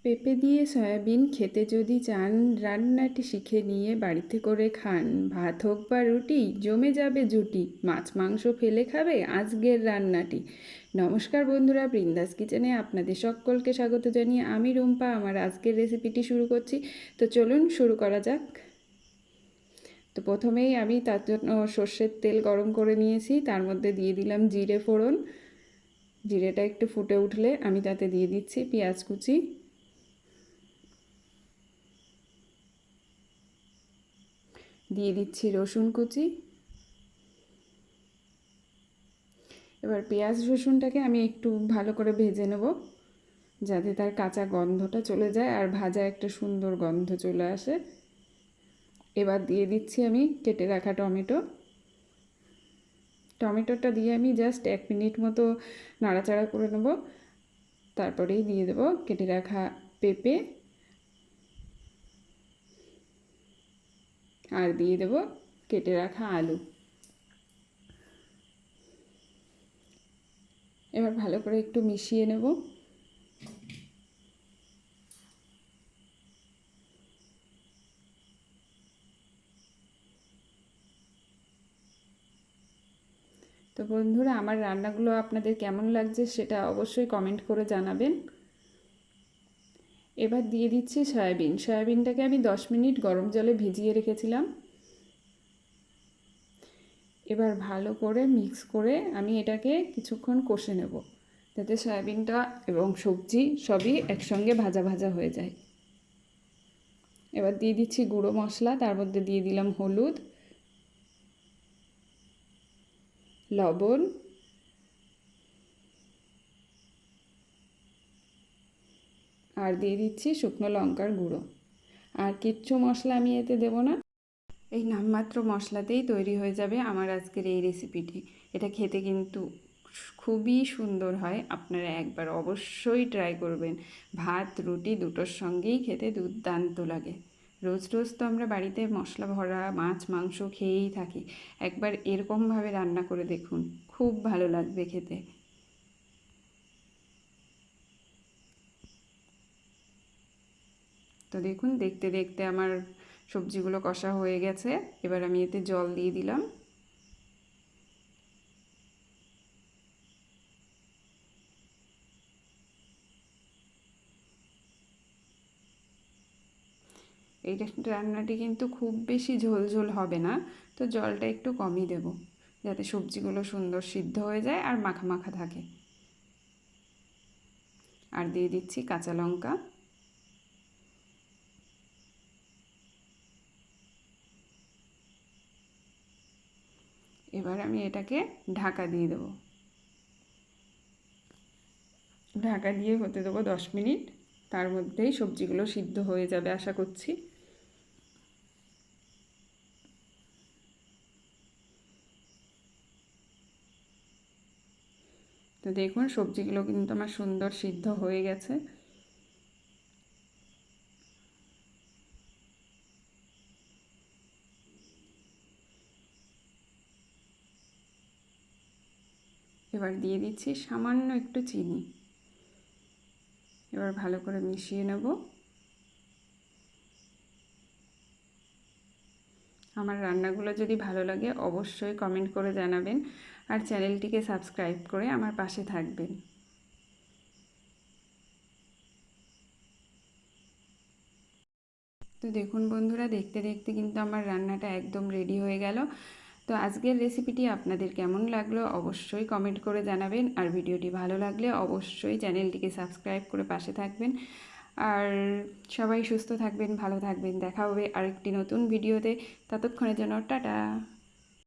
পেঁপে দিয়ে সয়াবিন খেতে যদি চান, রান্নাটি শিখে নিয়ে বাড়িতে করে খান। ভাত হোক বা রুটি, জমে যাবে জুটি। মাছ মাংস ফেলে খাবে আজকের রান্নাটি। নমস্কার বন্ধুরা, বৃন্দাস কিচেনে আপনাদের সকলকে স্বাগত জানিয়ে আমি রুম্পা আমার আজকের রেসিপিটি শুরু করছি। তো চলুন শুরু করা যাক। তো প্রথমেই আমি তার জন্য সর্ষের তেল গরম করে নিয়েছি, তার মধ্যে দিয়ে দিলাম জিরে ফোড়ন। জিরেটা একটু ফুটে উঠলে আমি তাতে দিয়ে দিচ্ছি পেঁয়াজ কুচি, দিয়ে দিচ্ছি রসুন কুচি। এবার পেঁয়াজ রসুনটাকে আমি একটু ভালো করে ভেজে নেব, যাতে তার কাঁচা গন্ধটা চলে যায় আর ভাজা একটা সুন্দর গন্ধ চলে আসে। এবার দিয়ে দিচ্ছি আমি কেটে রাখা টমেটো। টমেটোটা দিয়ে আমি জাস্ট 1 মিনিট মতো নাড়াচাড়া করে নেব। তারপরেই দিয়ে দেবো কেটে রাখা পেঁপে, আর দিয়ে দেবো কেটে রাখা আলু। এবার ভালো করে একটু মিশিয়ে নেব। তো বন্ধুরা, আমার রান্নাগুলো আপনাদের কেমন লাগছে সেটা অবশ্যই কমেন্ট করে জানাবেন। এবার দিয়ে দিচ্ছি সয়াবিন। সয়াবিনটাকে আমি 10 মিনিট গরম জলে ভিজিয়ে রেখেছিলাম। এবার ভালো করে মিক্স করে আমি এটাকে কিছুক্ষণ কষে নেব, যাতে সয়াবিনটা এবং সবজি সবই একসঙ্গে ভাজা ভাজা হয়ে যায়। এবার দিয়ে দিচ্ছি গুঁড়ো মশলা, তার মধ্যে দিয়ে দিলাম হলুদ, লবণ, আর দিয়ে দিচ্ছি শুকনো লঙ্কার গুঁড়ো। আর কিচ্ছু মশলা আমি এতে দেবো না। এই নামমাত্র মশলাতেই তৈরি হয়ে যাবে আমার আজকের এই রেসিপিটি। এটা খেতে কিন্তু খুবই সুন্দর হয়, আপনারা একবার অবশ্যই ট্রাই করবেন। ভাত রুটি দুটোর সঙ্গেই খেতে দুর্দান্ত লাগে। রোজ রোজ তো আমরা বাড়িতে মশলা ভরা মাছ মাংস খেয়েই থাকি, একবার এরকমভাবে রান্না করে দেখুন, খুব ভালো লাগবে খেতে। তো দেখুন, দেখতে দেখতে আমার সবজিগুলো কষা হয়ে গেছে। এবার আমি এতে জল দিয়ে দিলাম। এই রান্নাটি কিন্তু খুব বেশি ঝোল ঝোল হবে না, তো জলটা একটু কমই দেব, যাতে সবজিগুলো সুন্দর সিদ্ধ হয়ে যায় আর মাখা মাখা থাকে। আর দিয়ে দিচ্ছি কাঁচা লঙ্কা। এবার আমি এটাকে ঢাকা দিয়ে দেবো। ঢাকা দিয়ে হতে দেবো 10 মিনিট। তার মধ্যেই সবজিগুলো সিদ্ধ হয়ে যাবে আশা করছি। তো দেখুন, সবজিগুলো কিন্তু আমার সুন্দর সিদ্ধ হয়ে গেছে। এবার দিয়ে দিচ্ছি সামান্য একটু চিনি। এবার ভালো করে মিশিয়ে নেব। আমার রান্নাগুলো যদি ভালো লাগে অবশ্যই কমেন্ট করে জানাবেন, আর চ্যানেলটিকে সাবস্ক্রাইব করে আমার পাশে থাকবেন। তো দেখুন বন্ধুরা, দেখতে দেখতে কিন্তু আমার রান্নাটা একদম রেডি হয়ে গেল। তো আজকের রেসিপিটি আপনাদের কেমন লাগলো অবশ্যই কমেন্ট করে জানাবেন, আর ভিডিওটি ভালো লাগলে অবশ্যই চ্যানেলটিকে সাবস্ক্রাইব করে পাশে থাকবেন। আর সবাই সুস্থ থাকবেন, ভালো থাকবেন। দেখা হবে আরেকটি নতুন ভিডিওতে। ততক্ষণের জন্য টাটা।